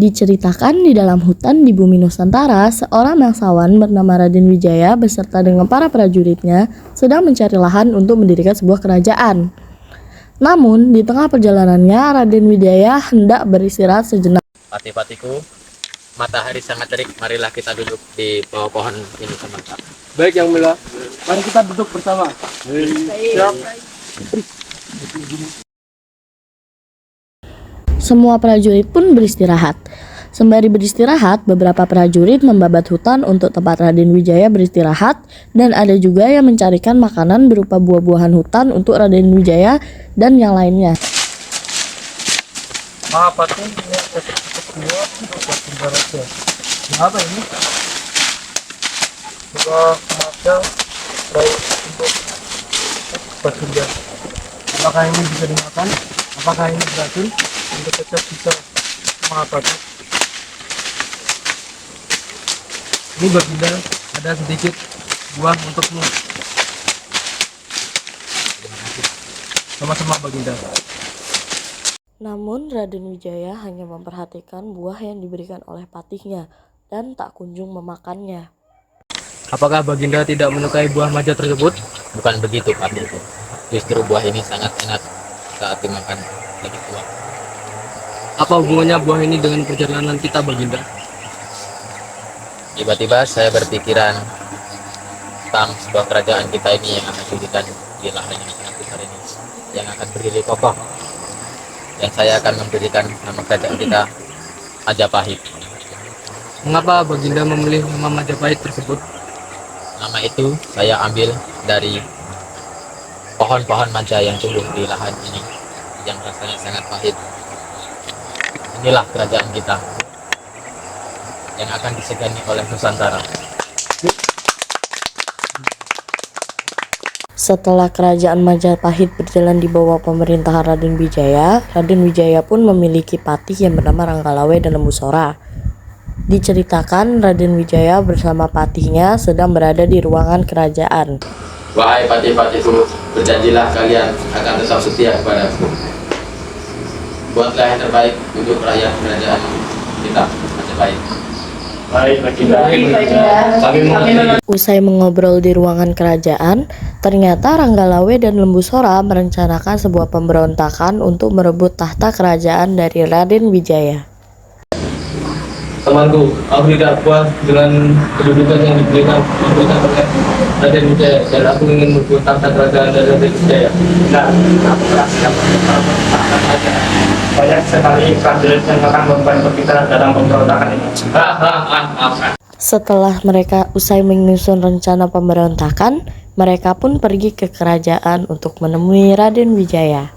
Diceritakan di dalam hutan di bumi Nusantara, seorang bangsawan bernama Raden Wijaya beserta dengan para prajuritnya sedang mencari lahan untuk mendirikan sebuah kerajaan. Namun, di tengah perjalanannya, Raden Wijaya hendak beristirahat sejenak. Pati-patiku, matahari sangat terik. Marilah kita duduk di bawah pohon ini sebentar. Baik Yang Mulia, mari kita duduk bersama. Siap. Semua prajurit pun beristirahat. Sembari beristirahat, beberapa prajurit membabat hutan untuk tempat Raden Wijaya beristirahat, dan ada juga yang mencarikan makanan berupa buah-buahan hutan untuk Raden Wijaya dan yang lainnya. Maaf Patung, ini cukup buah untuk Raja. Apa ini? Buah maca baik untuk Baginda. Apakah ini bisa dimakan? Apakah ini beracun? Untuk tetap bisa mengabadi. Ini Baginda, ada sedikit buah untukmu. Sama-sama Baginda. Namun Raden Wijaya hanya memperhatikan buah yang diberikan oleh patihnya dan tak kunjung memakannya. Apakah Baginda tidak menyukai buah maja tersebut? Bukan begitu, Patiku. Justru buah ini sangat enak saat dimakan lagi tua. Apa hubungannya buah ini dengan perjalanan kita, Baginda? Tiba-tiba saya berpikiran tentang sebuah kerajaan kita ini yang akan didirikan di lahan yang sangat besar ini, yang akan berdiri kokoh. Dan saya akan memberikan nama kerajaan kita Majapahit. Mengapa Baginda memilih nama Majapahit tersebut? Nama itu saya ambil dari pohon-pohon maja yang tumbuh di lahan ini, yang rasanya sangat pahit. Inilah kerajaan kita yang akan disegani oleh Nusantara. Setelah kerajaan Majapahit berjalan di bawah pemerintahan Raden Wijaya, Raden Wijaya pun memiliki patih yang bernama Ranggalawe dan Lembusora. Diceritakan Raden Wijaya bersama patihnya sedang berada di ruangan kerajaan. Wahai patih-patihku, berjanjilah kalian akan tetap setia kepadaku. Buatlah yang terbaik untuk rakyat kerajaan kita, Majapahit. Baik, Baginda. Usai mengobrol di ruangan kerajaan, ternyata Ranggalawe dan Lembusora merencanakan sebuah pemberontakan untuk merebut tahta kerajaan dari Raden Wijaya. Temanku, aku tidak puas dengan kedudukan yang diberikan oleh Raden Wijaya, dan aku ingin merebut tahta kerajaan dari Raden Wijaya. Nah, aku telah siap untuk merebut tahta kerajaan. Banyak sekali prajurit yang akan membantu kita dalam pemberontakan ini. Setelah mereka usai menyusun rencana pemberontakan, mereka pun pergi ke kerajaan untuk menemui Raden Wijaya.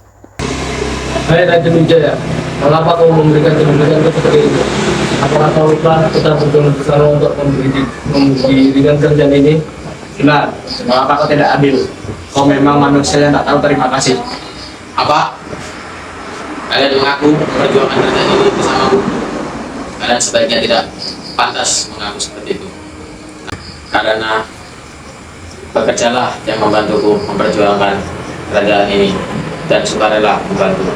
Hai Raden Wijaya, mengapa kau memberikan kedudukan seperti itu? Apakah kau telah kita berjuang bersama untuk mendirikan kerjaan ini? Benar, mengapa kau tidak adil? Kau memang manusia yang tak tahu terima kasih. Apa? Kalian mengaku memperjuangkan kerajaan ini bersamaku. Kalian sebaiknya tidak pantas mengaku seperti itu. Karena bekerjalah yang membantuku memperjuangkan kerajaan ini, dan sukarela membantu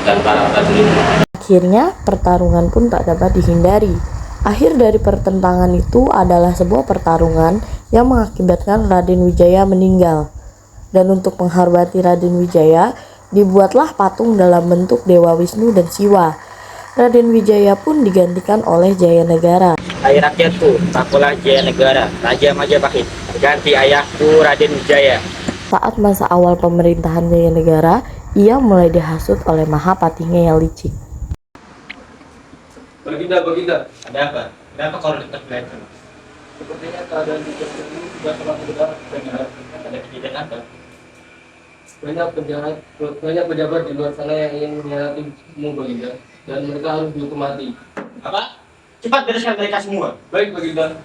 dan para prajurit. Akhirnya pertarungan pun tak dapat dihindari. Akhir dari pertentangan itu adalah sebuah pertarungan yang mengakibatkan Raden Wijaya meninggal. Dan untuk menghormati Raden Wijaya, dibuatlah patung dalam bentuk Dewa Wisnu dan Siwa. Raden Wijaya pun digantikan oleh Jayanegara. Hai rakyatku, akulah Jayanegara, Raja Majapahit, ganti ayahku Raden Wijaya. Saat masa awal pemerintahan Jayanegara, ia mulai dihasut oleh Mahapatihnya yang licik. Baginda, Ada apa? Kenapa kau dekat mereka? sepertinya keadaan di Jogja ini sudah sangat berat, Baginda. Ada kejadian apa? Banyak pejabat di luar sana yang ingin mengkhianatimu, Baginda, dan mereka harus dihukum mati. Apa? Cepat bereskan mereka semua. Baik, Baginda.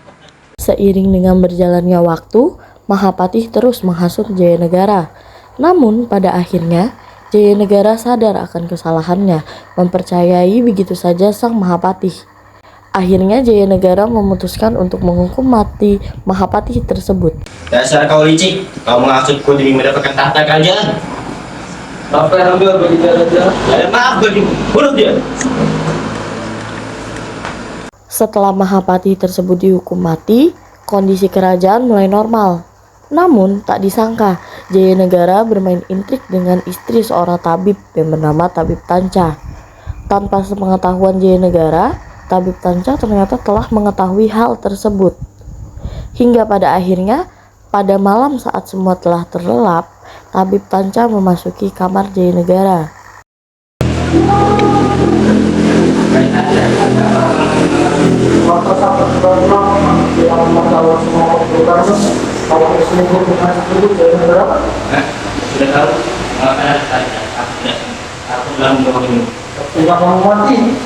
Seiring dengan berjalannya waktu, Mahapatih terus menghasut Jayanegara. Namun pada akhirnya, Jayanegara sadar akan kesalahannya, mempercayai begitu saja sang Mahapatih. Akhirnya Jayanegara memutuskan untuk menghukum mati Mahapatih tersebut. Dasar kau licik, kau menghasutku demi mendapatkan tahta kerajaan. Apa yang ambil Baginda Raja? Ada maaf bagimu, bunuh dia. Setelah Mahapati tersebut dihukum mati, kondisi kerajaan mulai normal. Namun, tak disangka, Jayanegara bermain intrik dengan istri seorang tabib yang bernama Tabib Tanca. Tanpa sepengetahuan Jayanegara, Tabib Tanca ternyata telah mengetahui hal tersebut. Hingga pada akhirnya, pada malam saat semua telah terlelap, Tabib Tanca memasuki kamar Jayanegara. Sudah tahu, aku bilang begini. Tidak mau mati.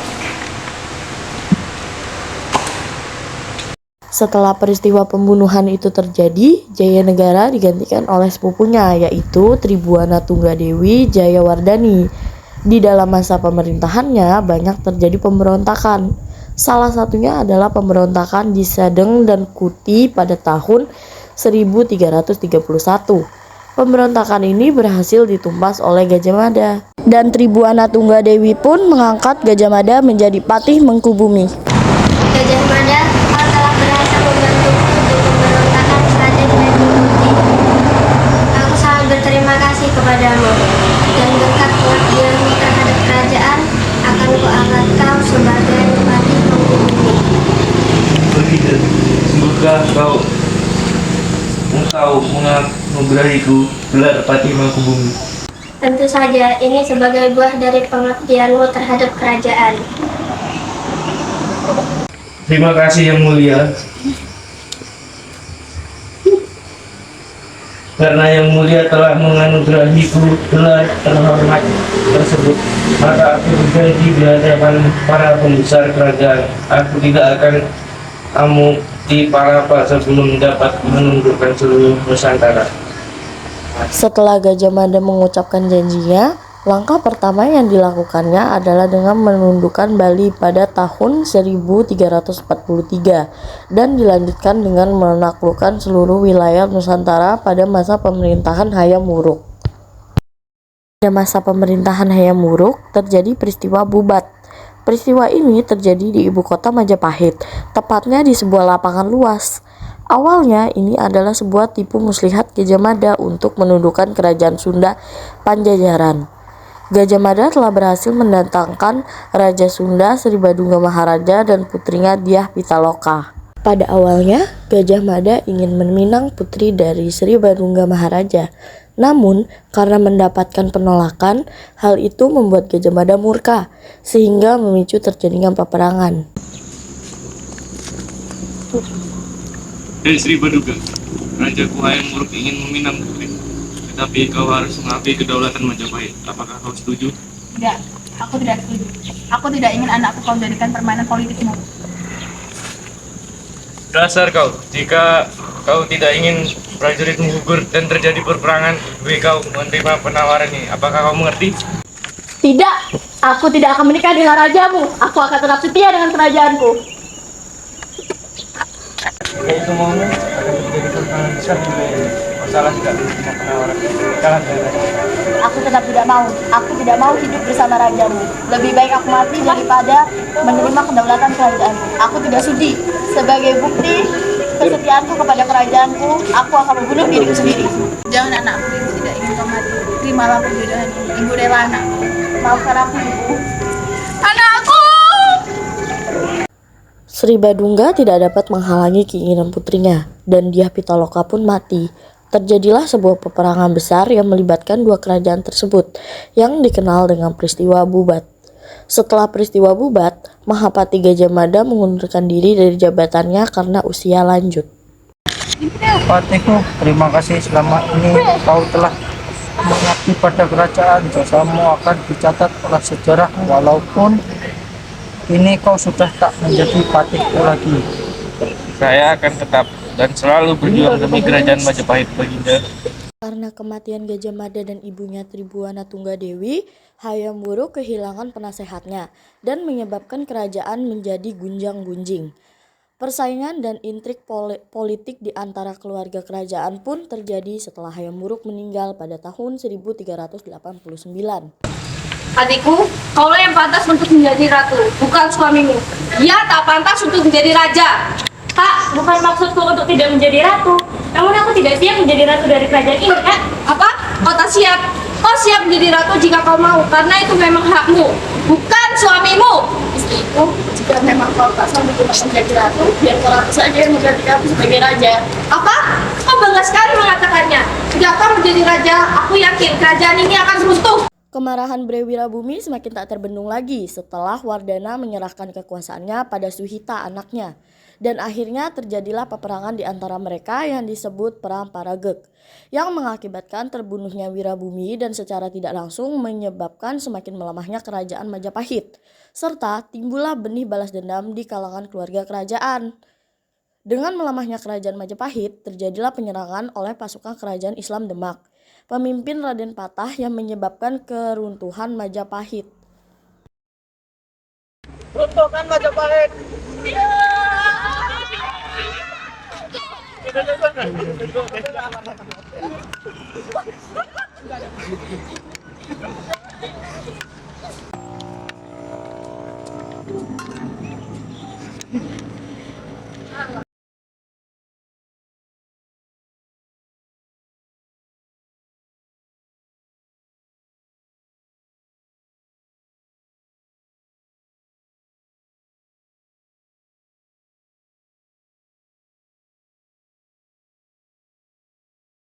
Setelah peristiwa pembunuhan itu terjadi, Jayanegara digantikan oleh sepupunya, yaitu Tribuana Tunggadewi Jayawardhani. Di dalam masa pemerintahannya banyak terjadi pemberontakan. Salah satunya adalah pemberontakan di Sadeng dan Kuti pada tahun 1331. Pemberontakan ini berhasil ditumpas oleh Gajah Mada. Dan Tribuana Tunggadewi pun mengangkat Gajah Mada menjadi patih Mangkubumi. Gajah Mada, kau telah berhasil membantuku untuk pemberontakan Sadeng dan Kuti. Aku sangat berterima kasih kepadamu, dan berkat pengabdianmu terhadap kerajaan, akan kuangkat kau sebagai patih Mangkubumi. Begitu, semoga engkau memberiku gelar Patih Mangkubumi. Tentu saja, ini sebagai buah dari pengabdianmu terhadap kerajaan. Terima kasih Yang Mulia. Karena Yang Mulia telah menganugerahiku gelar terhormat tersebut, maka aku berjanji di hadapan para pembesar kerajaan, aku tidak akan di Palapa sebelum dapat menundukkan seluruh Nusantara. Setelah Gajah Mada mengucapkan janjinya, langkah pertama yang dilakukannya adalah dengan menundukkan Bali pada tahun 1343 dan dilanjutkan dengan menaklukkan seluruh wilayah Nusantara pada masa pemerintahan Hayam Wuruk. Pada masa pemerintahan Hayam Wuruk terjadi peristiwa Bubat. Peristiwa ini terjadi di ibu kota Majapahit, tepatnya di sebuah lapangan luas. Awalnya ini adalah sebuah tipu muslihat Gajah Mada untuk menundukkan kerajaan Sunda Panjajaran. Gajah Mada telah berhasil mendatangkan Raja Sunda Sri Badungga Maharaja dan putrinya Dyah Pitaloka. Pada awalnya, Gajah Mada ingin meminang putri dari Sri Badungga Maharaja. Namun, karena mendapatkan penolakan, hal itu membuat Gajah Mada murka, sehingga memicu terjadinya peperangan. Hei Sri Badungga, Raja Hayam Wuruk ingin meminang putri, tetapi kau harus mengakui kedaulatan Majapahit. Apakah kau setuju? Tidak, aku tidak setuju. Aku tidak ingin anakku kau jadikan permainan politikmu. Dasar kau, jika kau tidak ingin prajuritmu gugur dan terjadi peperangan, lebih kau menerima penawaran ini. Apakah kau mengerti? Tidak, aku tidak akan menikah dengan rajamu. Aku akan tetap setia dengan kerajaanku. Jika itu maumu, akan terjadi peperangan besar di wilayah ini. Masalah tidak menerima penawaran. Kalah dengan Aku tetap tidak mau. Aku tidak mau hidup bersama rajamu. Lebih baik aku mati daripada menerima kedaulatan kerajaanku. Aku tidak sudi. Sebagai bukti kesetiaanku kepada kerajaanku, aku akan membunuh diriku sendiri. Jangan anakku, ibu tidak ingin kau mati. Terimalah perjodohan ini. Ibu rela anakku. Maafkan aku, ibu. Anakku! Sri Badungga tidak dapat menghalangi keinginan putrinya, dan Dyah Pitaloka pun mati. Terjadilah sebuah peperangan besar yang melibatkan dua kerajaan tersebut, yang dikenal dengan peristiwa Bubat. Setelah peristiwa Bubat, Mahapati Gajah Mada mengundurkan diri dari jabatannya karena usia lanjut. Patihku, terima kasih selama ini kau telah mengabdi pada kerajaan. Jasamu akan dicatat oleh sejarah, walaupun ini kau sudah tak menjadi patihku lagi. Saya akan tetap dan selalu berjuang demi kerajaan Majapahit, Baginda. Karena kematian Gajah Mada dan ibunya Tribuana Tunggadewi, Hayam Wuruk kehilangan penasehatnya dan menyebabkan kerajaan menjadi gunjang-gunjing. Persaingan dan intrik politik di antara keluarga kerajaan pun terjadi setelah Hayam Wuruk meninggal pada tahun 1389. Adikku, kaulah yang pantas untuk menjadi ratu, bukan suamimu. Dia tak pantas untuk menjadi raja. Kak, bukan maksudku untuk tidak menjadi ratu. Namun aku tidak siap menjadi ratu dari kerajaan ini, Kak. Apa? Kau tak siap? Kau siap menjadi ratu jika kau mau, karena itu memang hakmu, bukan suamimu. Istriku, jika memang kau tak sanggup untuk menjadi ratu, biar kau ratu saja yang mengganti aku sebagai raja. Apa? Kau bangga sekali mengatakannya. Jika kau menjadi raja, aku yakin kerajaan ini akan runtuh. Kemarahan Bre Wirabumi semakin tak terbendung lagi setelah Wardana menyerahkan kekuasaannya pada Suhita anaknya. Dan akhirnya terjadilah peperangan di antara mereka yang disebut Perang Paragek, yang mengakibatkan terbunuhnya Wirabumi dan secara tidak langsung menyebabkan semakin melemahnya kerajaan Majapahit, serta timbullah benih balas dendam di kalangan keluarga kerajaan. Dengan melemahnya kerajaan Majapahit, terjadilah penyerangan oleh pasukan kerajaan Islam Demak, pemimpin Raden Patah yang menyebabkan keruntuhan Majapahit. Runtuhkan Majapahit.